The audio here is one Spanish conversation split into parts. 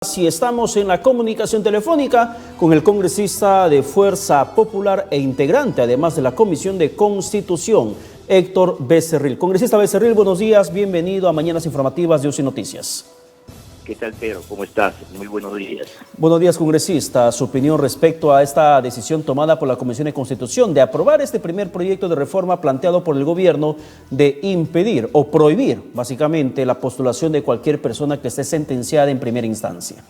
Si estamos en la comunicación telefónica con el congresista de Fuerza Popular e integrante, además de la Comisión de Constitución, Héctor Becerril. Congresista Becerril, buenos días, bienvenido a Mañanas Informativas de UCI Noticias. ¿Qué tal, Pedro? ¿Cómo estás? Muy buenos días. Buenos días, congresista. Su opinión respecto a esta decisión tomada por la Comisión de Constitución de aprobar este primer proyecto de reforma planteado por el gobierno de impedir o prohibir, básicamente, la postulación de cualquier persona que esté sentenciada en primera instancia.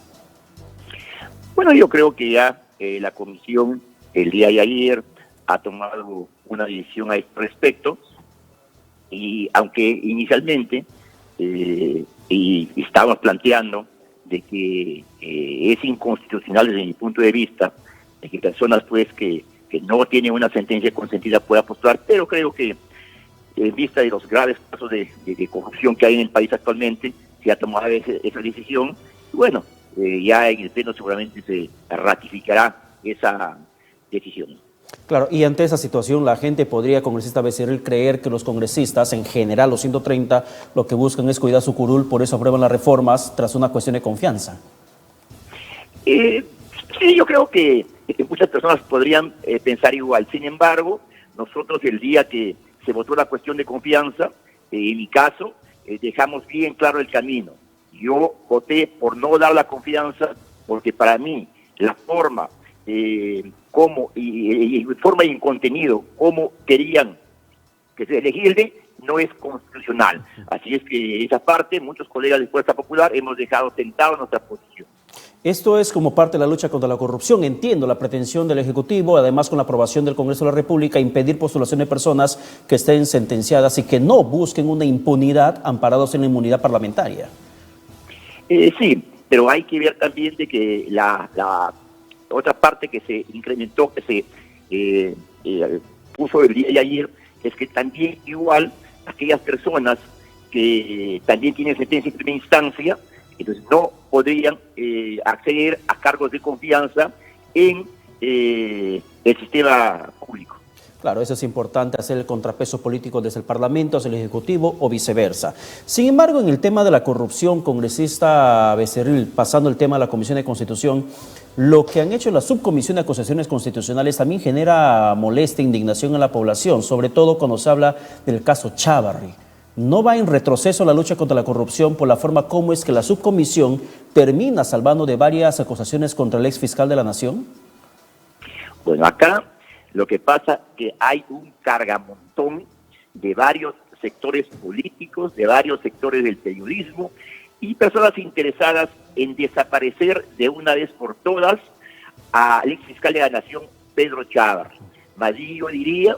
Bueno, yo creo que ya la Comisión el día de ayer ha tomado una decisión a este respecto y aunque inicialmente y estábamos planteando de que es inconstitucional desde mi punto de vista, de que personas pues que no tienen una sentencia consentida puedan postular, pero creo que en vista de los graves casos de corrupción que hay en el país actualmente, se ha tomado esa decisión, y bueno, ya en el pleno seguramente se ratificará esa decisión. Claro, y ante esa situación la gente podría, congresista Becerril, creer que los congresistas, en general los 130, lo que buscan es cuidar su curul, por eso aprueban las reformas tras una cuestión de confianza. Sí, yo creo que muchas personas podrían pensar igual. Sin embargo, nosotros el día que se votó la cuestión de confianza, en mi caso, dejamos bien claro el camino. Yo voté por no dar la confianza porque para mí la forma cómo y forma y en contenido, cómo querían que se elegiera, no es constitucional. Así es que esa parte, muchos colegas de Fuerza Popular hemos dejado sentado nuestra posición. Esto es como parte de la lucha contra la corrupción. Entiendo la pretensión del Ejecutivo, además con la aprobación del Congreso de la República, impedir postulación de personas que estén sentenciadas y que no busquen una impunidad amparados en la inmunidad parlamentaria. Sí, pero hay que ver también de que la otra parte que se incrementó, que se puso el día de ayer, es que también igual aquellas personas que también tienen sentencia en primera instancia, entonces no podrían acceder a cargos de confianza en el sistema público. Claro, eso es importante, hacer el contrapeso político desde el Parlamento hacia el Ejecutivo o viceversa. Sin embargo, en el tema de la corrupción, congresista Becerril, pasando el tema de la Comisión de Constitución, lo que han hecho la Subcomisión de Acusaciones Constitucionales también genera molestia e indignación en la población, sobre todo cuando se habla del caso Chávarri. ¿No va en retroceso la lucha contra la corrupción por la forma como es que la subcomisión termina salvando de varias acusaciones contra el ex fiscal de la Nación? Bueno, acá lo que pasa es que hay un cargamontón de varios sectores políticos, de varios sectores del periodismo y personas interesadas en desaparecer de una vez por todas al ex fiscal de la Nación, Pedro Chávarri. Más bien yo diría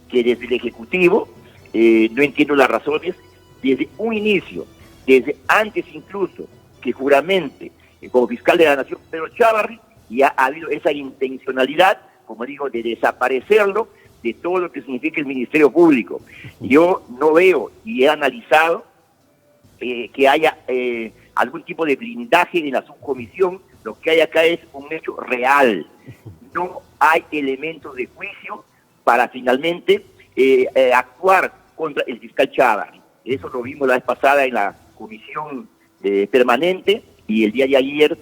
que desde el Ejecutivo, no entiendo las razones, desde un inicio, desde antes incluso que juramente como fiscal de la Nación Pedro Chávarri, ya ha habido esa intencionalidad, como digo, de desaparecerlo de todo lo que significa el Ministerio Público. Yo no veo y he analizado que haya algún tipo de blindaje en la subcomisión. Lo que hay acá es un hecho real. No hay elementos de juicio para finalmente actuar contra el fiscal Chávarri. Eso lo vimos la vez pasada en la comisión permanente y el día de ayer,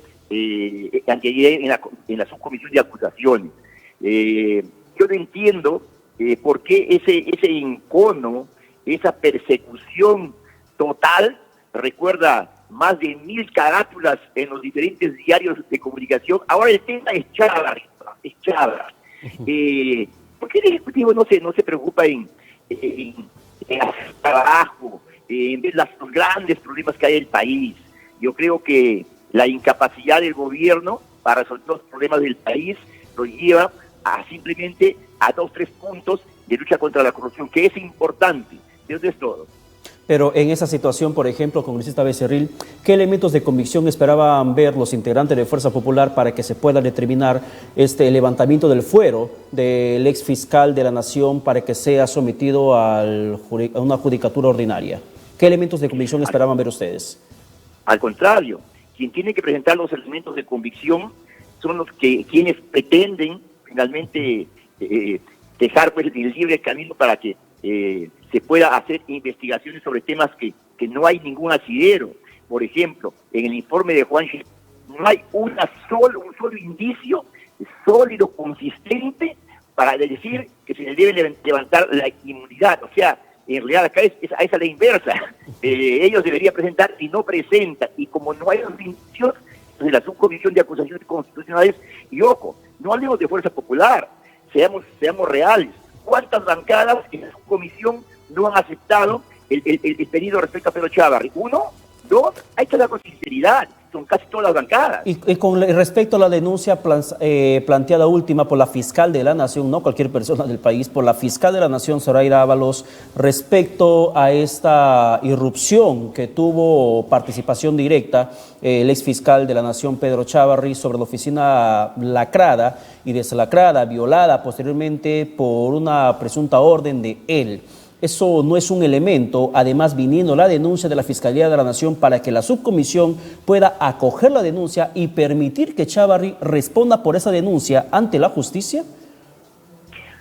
anteayer en la subcomisión de acusaciones. Yo no entiendo por qué ese encono, esa persecución total. Recuerda, más de 1000 carátulas en los diferentes diarios de comunicación. Ahora el tema es Chávarri. ¿Por qué el Ejecutivo no se preocupa en hacer trabajo, en ver los grandes problemas que hay en el país? Yo creo que la incapacidad del gobierno para resolver los problemas del país lo lleva simplemente a 2 o 3 puntos de lucha contra la corrupción, que es importante. Eso es todo. Pero en esa situación, por ejemplo, congresista Becerril, ¿qué elementos de convicción esperaban ver los integrantes de Fuerza Popular para que se pueda determinar el levantamiento del fuero del ex fiscal de la Nación para que sea sometido a una judicatura ordinaria? ¿Qué elementos de convicción esperaban ver ustedes? Al contrario, quien tiene que presentar los elementos de convicción son quienes pretenden finalmente dejar pues, el libre camino para que se pueda hacer investigaciones sobre temas que no hay ningún asidero. Por ejemplo, en el informe de Juan no hay un solo indicio sólido, consistente, para decir que se le debe levantar la inmunidad. O sea, en realidad acá es a la inversa. Ellos deberían presentar y no presentan. Y como no hay los indicios, entonces la subcomisión de acusaciones constitucionales, y ojo, no hablemos de Fuerza Popular, seamos reales. ¿Cuántas bancadas en la subcomisión no han aceptado el pedido respecto a Pedro Chávarri? ¿Uno? ¿Dos? Hay que hablar con sinceridad. Son casi todas las bancadas. Y con respecto a la denuncia planteada última por la fiscal de la Nación, no cualquier persona del país, por la fiscal de la Nación, Zoraida Ábalos, respecto a esta irrupción que tuvo participación directa el exfiscal de la Nación, Pedro Chávarri, sobre la oficina lacrada y deslacrada, violada posteriormente por una presunta orden de él. Eso no es un elemento, además viniendo la denuncia de la Fiscalía de la Nación para que la subcomisión pueda acoger la denuncia y permitir que Chávarri responda por esa denuncia ante la justicia.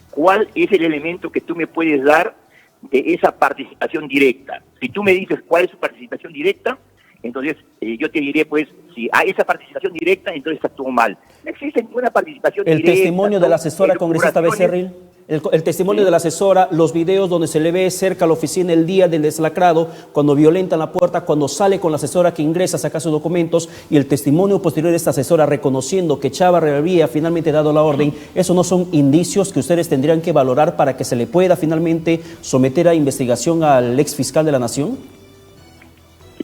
¿Cuál es el elemento que tú me puedes dar de esa participación directa? Si tú me dices cuál es su participación directa, entonces yo te diré, pues, si hay esa participación directa, entonces está todo mal. No existe ninguna participación directa. El testimonio de la asesora congresista Becerril. El testimonio de la asesora, los videos donde se le ve cerca a la oficina el día del deslacrado, cuando violentan la puerta, cuando sale con la asesora que ingresa a sacar sus documentos, y el testimonio posterior de esta asesora reconociendo que Chávarri había finalmente dado la orden, ¿esos no son indicios que ustedes tendrían que valorar para que se le pueda finalmente someter a investigación al ex fiscal de la Nación?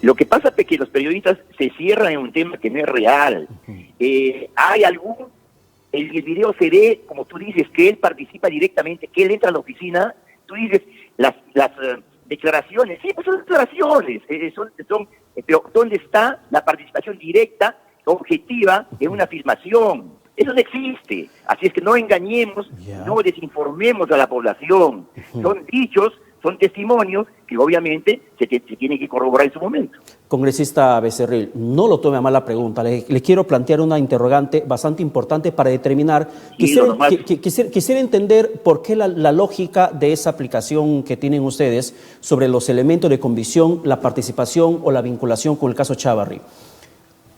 Lo que pasa es que los periodistas se cierran en un tema que no es real. Hay el video se ve, como tú dices, que él participa directamente, que él entra a la oficina. Tú dices, las declaraciones, sí, pues son declaraciones, pero ¿dónde está la participación directa, objetiva, en una filmación? Eso no existe. Así es que no engañemos, no desinformemos a la población. Son dichos, son testimonios que obviamente se tienen que corroborar en su momento. Congresista Becerril, no lo tome a mal la pregunta, le quiero plantear una interrogante bastante importante para determinar. Quisiera entender por qué la lógica de esa aplicación que tienen ustedes sobre los elementos de convicción, la participación o la vinculación con el caso Chávarri.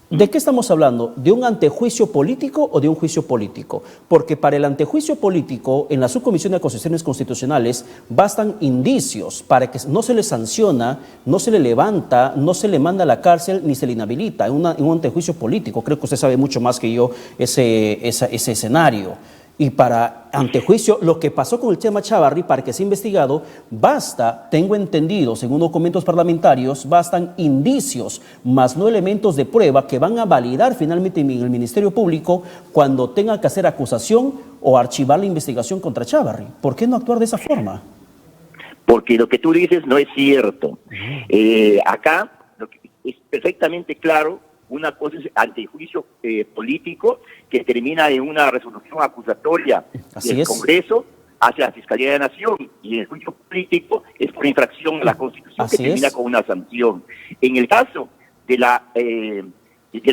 ¿De qué estamos hablando? ¿De un antejuicio político o de un juicio político? Porque para el antejuicio político, en la subcomisión de acusaciones constitucionales, bastan indicios para que no se le sanciona, no se le levanta, no se le manda a la cárcel ni se le inhabilita en un antejuicio político. Creo que usted sabe mucho más que yo ese escenario. Y para antejuicio, lo que pasó con el tema Chávarri, para que sea investigado, basta, tengo entendido, según documentos parlamentarios, bastan indicios, más no elementos de prueba que van a validar finalmente en el Ministerio Público cuando tenga que hacer acusación o archivar la investigación contra Chávarri. ¿Por qué no actuar de esa forma? Porque lo que tú dices no es cierto. Acá lo que es perfectamente claro. Una cosa es antejuicio político que termina en una resolución acusatoria del Congreso hacia la Fiscalía de la Nación, y el juicio político es por infracción a la Constitución que termina con una sanción. En el caso del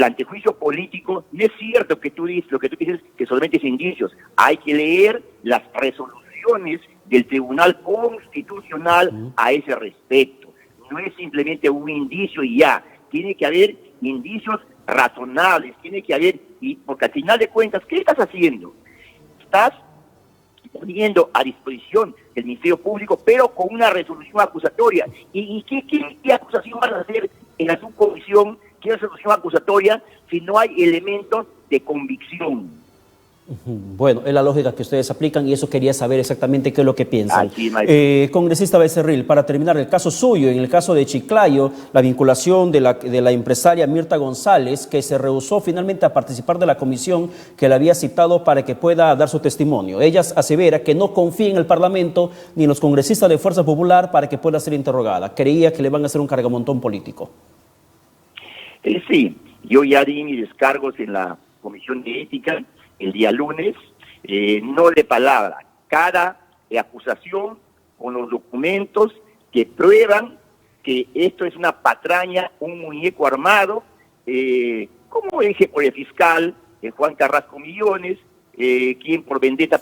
antejuicio político, no es cierto que lo que tú dices que solamente es indicios. Hay que leer las resoluciones del Tribunal Constitucional a ese respecto. No es simplemente un indicio y ya. Tiene que haber indicios razonables, tiene que haber, porque al final de cuentas, ¿qué estás haciendo? Estás poniendo a disposición del Ministerio Público, pero con una resolución acusatoria. ¿Y qué acusación van a hacer en la subcomisión? ¿Qué resolución acusatoria si no hay elementos de convicción? Bueno, es la lógica que ustedes aplican y eso quería saber exactamente qué es lo que piensan. Congresista Becerril, para terminar, el caso suyo, en el caso de Chiclayo, la vinculación de la empresaria Mirta González, que se rehusó finalmente a participar de la comisión que la había citado para que pueda dar su testimonio. Ella asevera que no confía en el Parlamento ni en los congresistas de Fuerza Popular para que pueda ser interrogada. Creía que le van a hacer un cargamontón político. Sí, yo ya di mis descargos en la Comisión de Ética el día lunes, no de palabra, cada acusación con los documentos que prueban que esto es una patraña, un muñeco armado, como dije por el fiscal Juan Carrasco Millones, quien por vendetta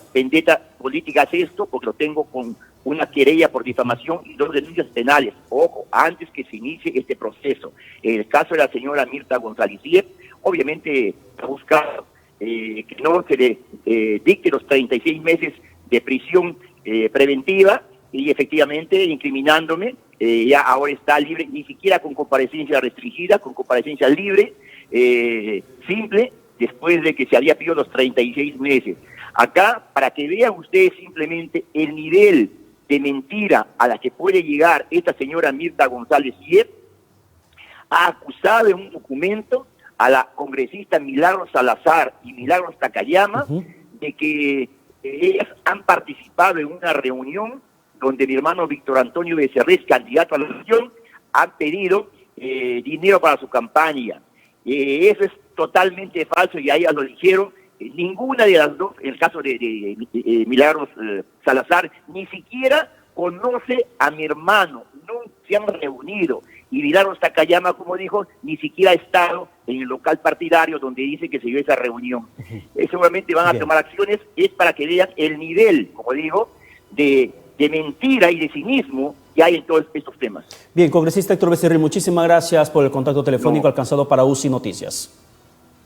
política hace esto, porque lo tengo con una querella por difamación y 2 denuncias penales, ojo, antes que se inicie este proceso. En el caso de la señora Mirta González, obviamente ha buscado que no se le dicte los 36 meses de prisión preventiva, y efectivamente incriminándome, ya ahora está libre, ni siquiera con comparecencia restringida, con comparecencia libre, simple, después de que se había pedido los 36 meses. Acá, para que vean ustedes simplemente el nivel de mentira a la que puede llegar esta señora Mirta González Yep, ha acusado en un documento a la congresista Milagros Salazar y Milagros Takayama de que ellas han participado en una reunión donde mi hermano Víctor Antonio Becerril, candidato a la elección, han pedido dinero para su campaña. Eso es totalmente falso y a ellas lo dijeron. Ninguna de las dos, en el caso de Milagros Salazar, ni siquiera conoce a mi hermano, no se han reunido. Y Milagros Takayama, como dijo, ni siquiera ha estado en el local partidario donde dice que se dio esa reunión. Seguramente van a tomar acciones, es para que vean el nivel, como digo, de mentira y de cinismo que hay en todos estos temas. Bien, congresista Héctor Becerril, muchísimas gracias por el contacto telefónico alcanzado para UCI Noticias.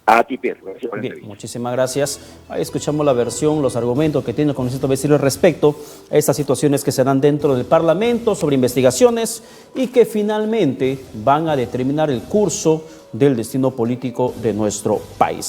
A ti, Pedro. Bien, muchísimas gracias. Ahí escuchamos la versión, los argumentos que tiene el congresista Becerril respecto a estas situaciones que se dan dentro del Parlamento sobre investigaciones y que finalmente van a determinar el curso del destino político de nuestro país.